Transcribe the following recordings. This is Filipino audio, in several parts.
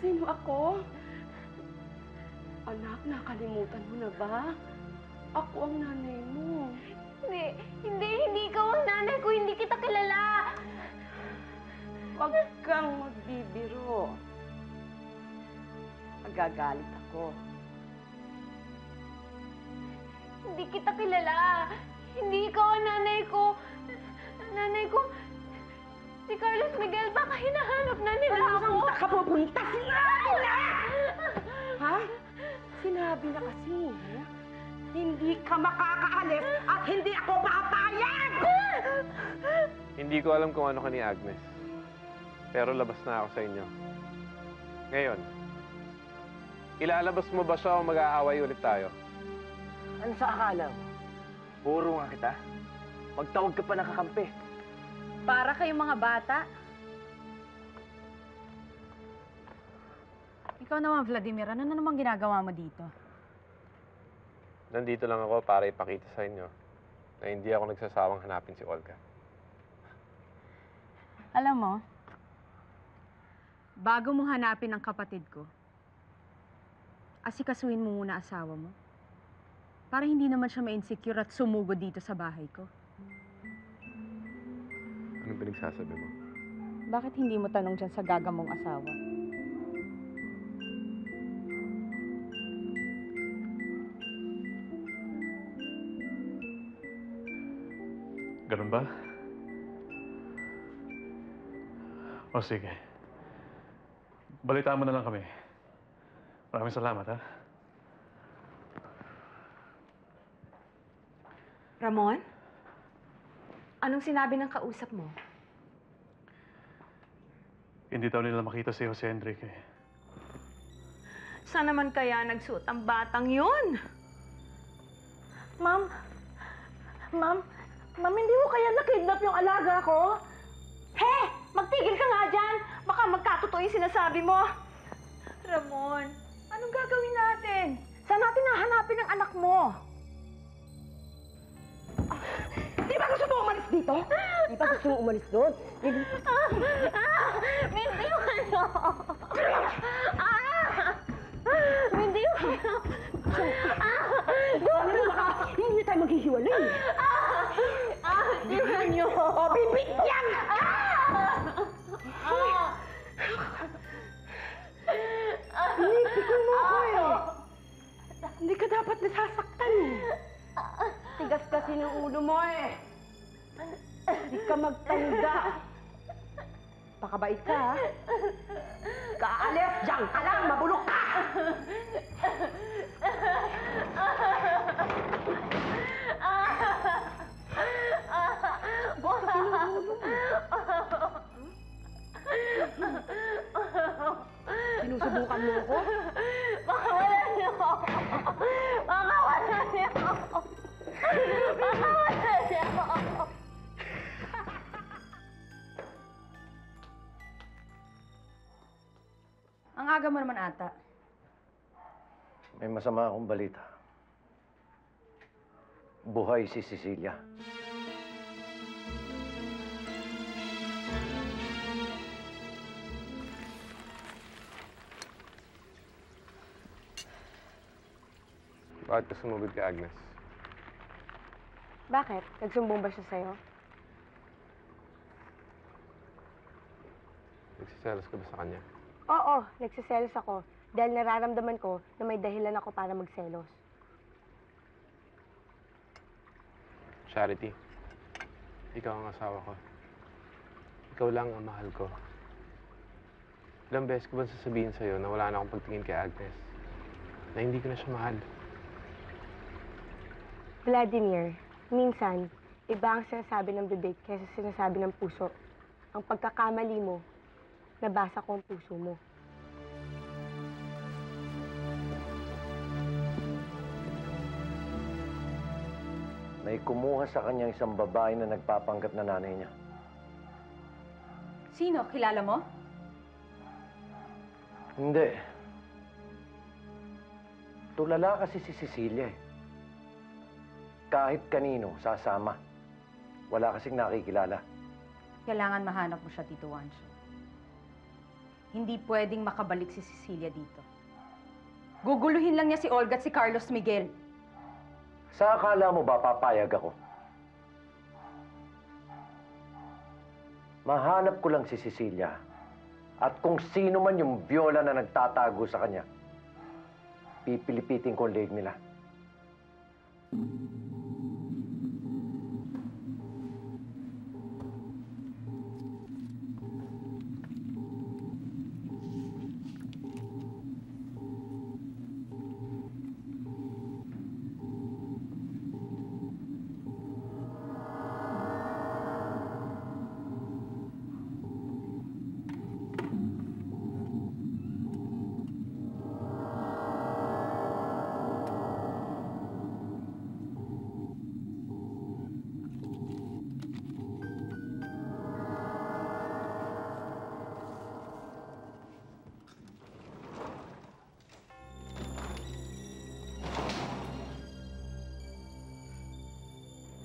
Sino ako? Anak, nakalimutan mo na ba? Ako ang nanay mo. Hindi ikaw ang nanay ko. Hindi kita kilala. Huwag kang magbibiro. Magagalit ako. Hindi kita kilala. Hindi ikaw ang nanay ko. Nanay ko, si Carlos Miguel, baka hinahanap na nila ako. Saan ka pupunta? Sinabi na! Ha? Sinabi na kasi, ha? Hindi ka makakaalis at hindi ako papayag! Hindi ko alam kung ano ka ni Agnes. Pero labas na ako sa inyo. Ngayon, ilalabas mo ba siya o mag-aaway ulit tayo? Ano sa akala mo? Puro nga kita. Magtawag ka pa ng kakampi. Para kayong mga bata. Ikaw naman, Vladimir, ano na namang ginagawa mo dito? Nandito lang ako para ipakita sa inyo na hindi ako nagsasawang hanapin si Olga. Alam mo, bago mo hanapin ang kapatid ko, asikasuhin mo muna asawa mo. Para hindi naman siya ma-insecure at sumugod dito sa bahay ko. Anong pinagsasabi mo? Bakit hindi mo tanong dyan sa gagamong asawa? Ganun ba? O sige. Balitaan mo na lang kami. Maraming salamat, ha? Ramon? Anong sinabi ng kausap mo? Hindi daw nila makita si Jose Enrique. Saan naman kaya nagsuot ang batang yun? Ma'am, hindi mo kaya nakidnap yung alaga ko? He! Magtigil ka nga dyan! Baka magkatotoo yung sinasabi mo. Ramon, anong gagawin natin? Saan natin nahanapin ang anak mo? Di ba gusto mo umalis dito? Di ba gusto mo umalis doon? Hindi mo ano. Hindi mo ano. Hindi tayo maghihiwalay. Tingnan niyo. O, bibigyan ka! Pinipikon mo ako eh. Hindi ka dapat nasasaktan eh. Tigas kasi ng ulo mo eh. Hindi ka magtanda. Pakabait ka, ha? Kaalis, diyan ka lang, mabulok ka! Sinusubukan mo ako? Pakawalan niyo ako. Pakawalan niyo ako. Pakawalan niyo ako. Ang aga mo naman ata. May masama akong balita. Buhay si Cecilia. Bakit ka sumugod kay Agnes? Bakit? Nagsumbong ba siya sa'yo? Nagsiselos ka ba sa kanya? Oo, nagsiselos ako. Dahil nararamdaman ko na may dahilan ako para magselos. Charity, ikaw ang asawa ko. Ikaw lang ang mahal ko. Ilang beses ko ba sasabihin sa'yo na wala na akong pagtingin kay Agnes? Na hindi ko na siya mahal. Vladimir, minsan, iba ang sinasabi ng bibig kaysa sinasabi ng puso. Ang pagkakamali mo, nabasa ko ang puso mo. May kumuha sa kanya isang babae na nagpapanggap na nanay niya. Sino? Kilala mo? Hindi. Tulala kasi si Cecilia eh. Kahit kanino, sasama. Wala kasing nakikilala. Kailangan mahanap mo siya, Tito Wancho. Hindi pwedeng makabalik si Cecilia dito. Guguluhin lang niya si Olga at si Carlos Miguel. Sa akala mo ba papayag ako? Mahanap ko lang si Cecilia. At kung sino man yung Viola na nagtatago sa kanya, pipilipitin ko ang leeg nila.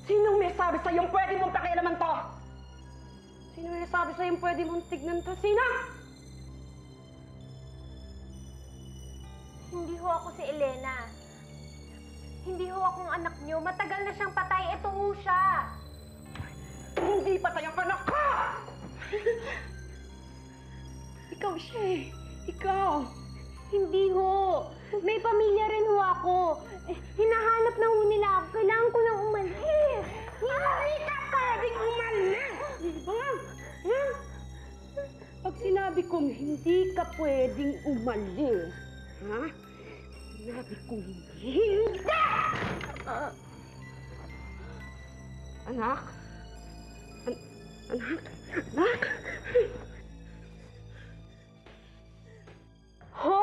Sinong may sabi sa'yong pwede mong pakialaman to? Sino may sabi sa'yong pwede mong tignan to? Sino? Hindi ho ako si Elena. Hindi ho akong anak niyo. Matagal na siyang patay. Ito ho siya. Hindi patay ang anak ko! Ikaw siya eh. Ikaw. Hindi ho. May pamilya rin ho ako. Hinahanap na ho nila ako. Kailangan ko nang umalis. Hindi ka pwedeng umalis! Diba? Ha? Pag sinabi kong hindi ka pwedeng umalis, ha? Sinabi kong hindi! Anak? Anak? Anak? Ho?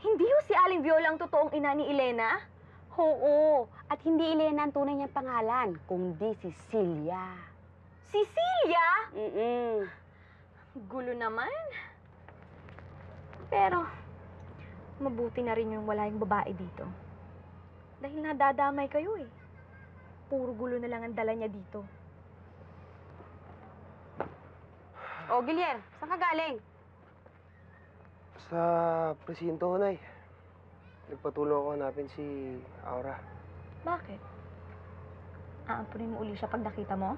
Hindi ho si Aling Viola ang totoong ina ni Elena? Oo. At hindi Elena ang tunay niyang pangalan, kundi Cecilia. Cecilia? Gulo naman. Pero, mabuti na rin yung wala yung babae dito. Dahil nadadamay kayo eh. Puro gulo na lang ang dala niya dito. O, Guillier, saan ka galing? Sa presinto, Nay. Nagpatulong ako hanapin si Aura. Bakit? Aampunin mo uli siya pag nakita mo?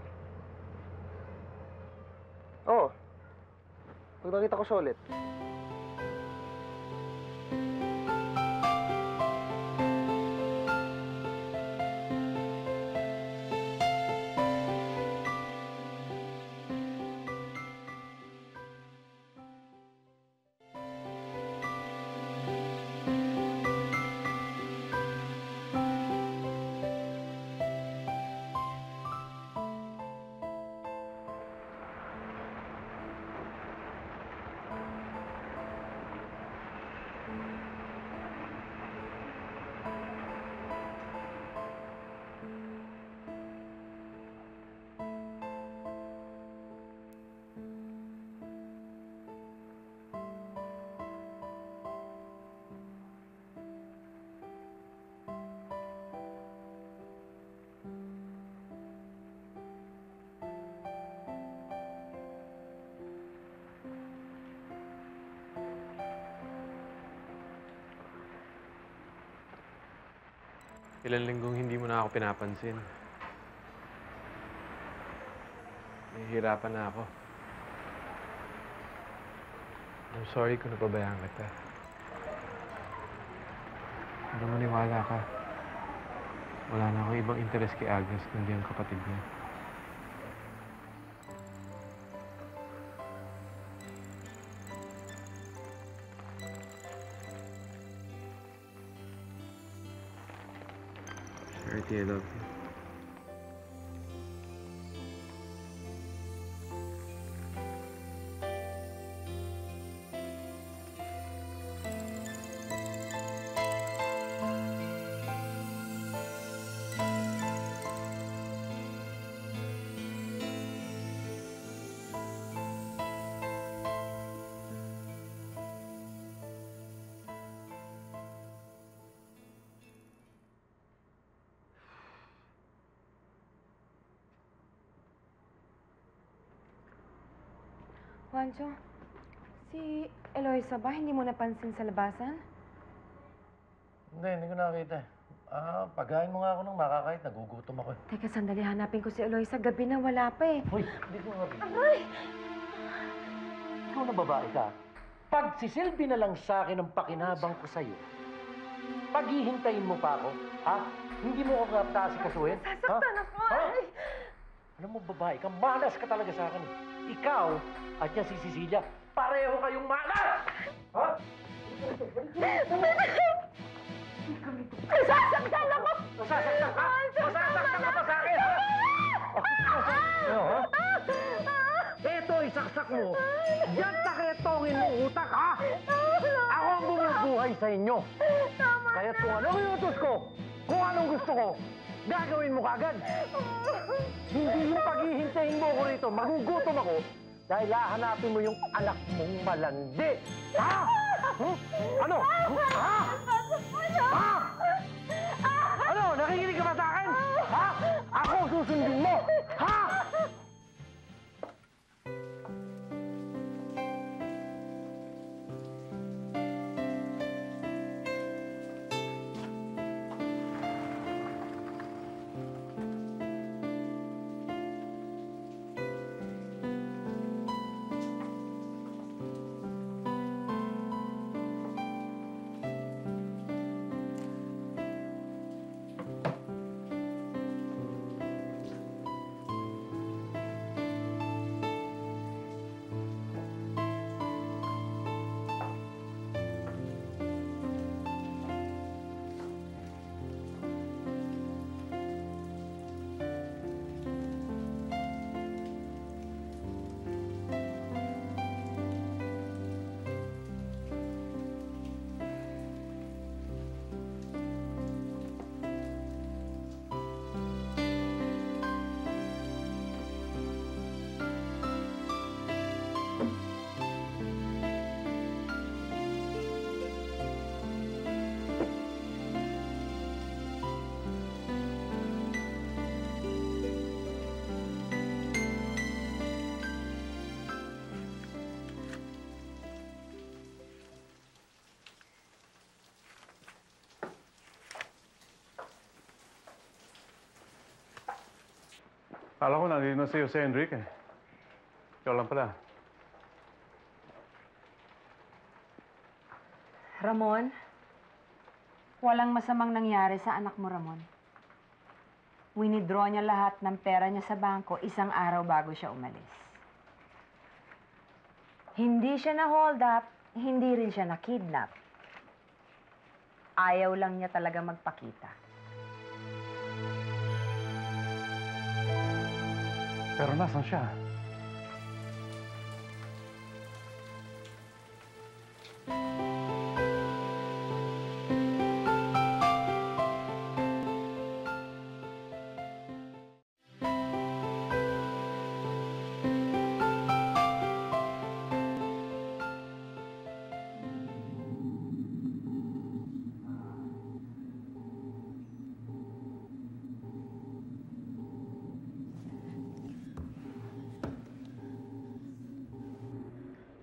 Oo. Pag nakita ko siya ulit. Ilang linggong hindi mo na ako pinapansin. Nahihirapan na ako. I'm sorry kung napabayaan kita. Hindi maniwala ka. Wala na akong ibang interes kay Agnes kundi ang kapatid niya. Charity, I love you. Juancho, si Eloisa ba hindi mo napansin sa labasan? Hindi ko nakakita. Paghain mo nga ako ng makakait. Nagugutom ako. Teka, sandali, hanapin ko si Eloisa. Gabi na, wala pa eh. Hoy, hindi ko nakakita. Ikaw na babae ka. Pagsisilbi na lang sa akin ang pakinabang ko sa'yo. Paghihintayin mo pa ako, ha? Hindi mo ako kasuhin? Sasaktan ako! Ha? Alam mo, babae ka, malas ka talaga sa akin. Ikaw at yan si Cecilia, pareho kayong malas! Ha? Nasasaktan ako! Masasaktan ka? Masasaktan ka pa sa akin, ha? Ito, isaksak mo. Yan taketongin mo utak, ha? Ako ang bumubuhay sa inyo. Kaya't kung anong iutos ko, kung anong gusto ko, gagawin mo kagad. Hindi yung paghihintayin mo ko rito, magugutom ako dahil hahanapin mo yung anak mong malandi. Ha? Ano? Ha? Ha? Ano? Nakikinig ka ba sa akin? Ha? Ako susundin mo. Ha? Kala ko nandito na si Jose Enrique. Ikaw lang pala. Ramon, walang masamang nangyari sa anak mo, Ramon. Winidraw niya lahat ng pera niya sa bangko isang araw bago siya umalis. Hindi siya na-hold up, hindi rin siya na-kidnap. Ayaw lang niya talaga magpakita. Pero nasan siya?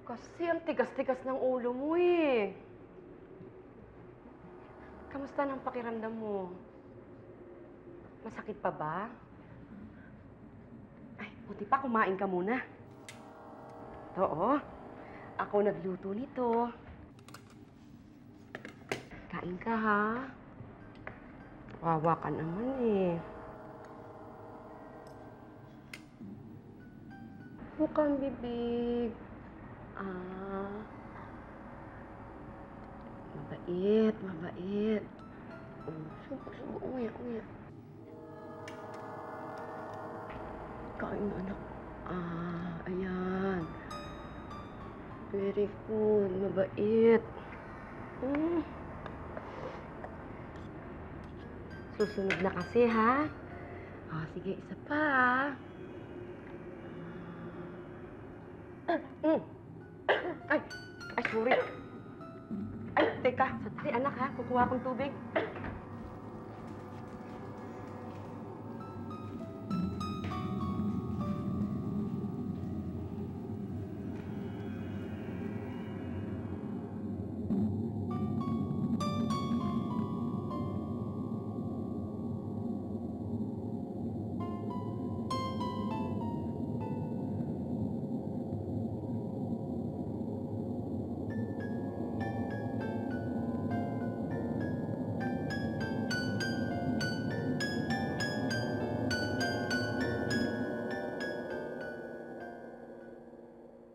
Kasi ang tigas-tigas ng ulo mo eh. Kamusta ng pakiramdam mo? Masakit pa ba? Ay, Buti pa, kumain ka muna. Ito, oh. Ako nagluto nito. Kain ka, ha? Wawa ka naman, eh. Bukang bibig. Mabait, mabait. Subo, uya. Kain, anak. Ayan. Very good, mabait. Susunod na kasi, ha? Sige, isa pa, Ay, sorry. Ay, teka. Sandali, anak, ha? Kukuha akong tubig.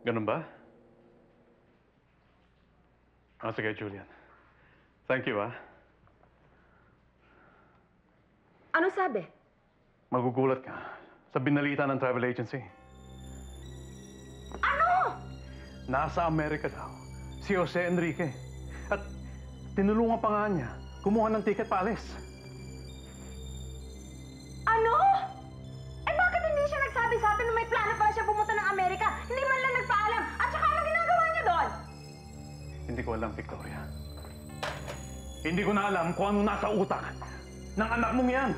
Ganun ba? Sige, Julian. Thank you, Ano sabi? Magugulat ka sa binalita ng travel agency. Ano? Nasa Amerika daw si Jose Enrique. At tinulungan pa nga niya kumuha ng ticket paalis. Ano? Bakit hindi siya nagsabi sa atin na may plano pala siya pumunta ng Amerika? Hindi man lang nagpaalam. At saka ano ginagawa niya doon? Hindi ko alam, Victoria. Hindi ko na alam kung ano nasa utak ng anak mong yan.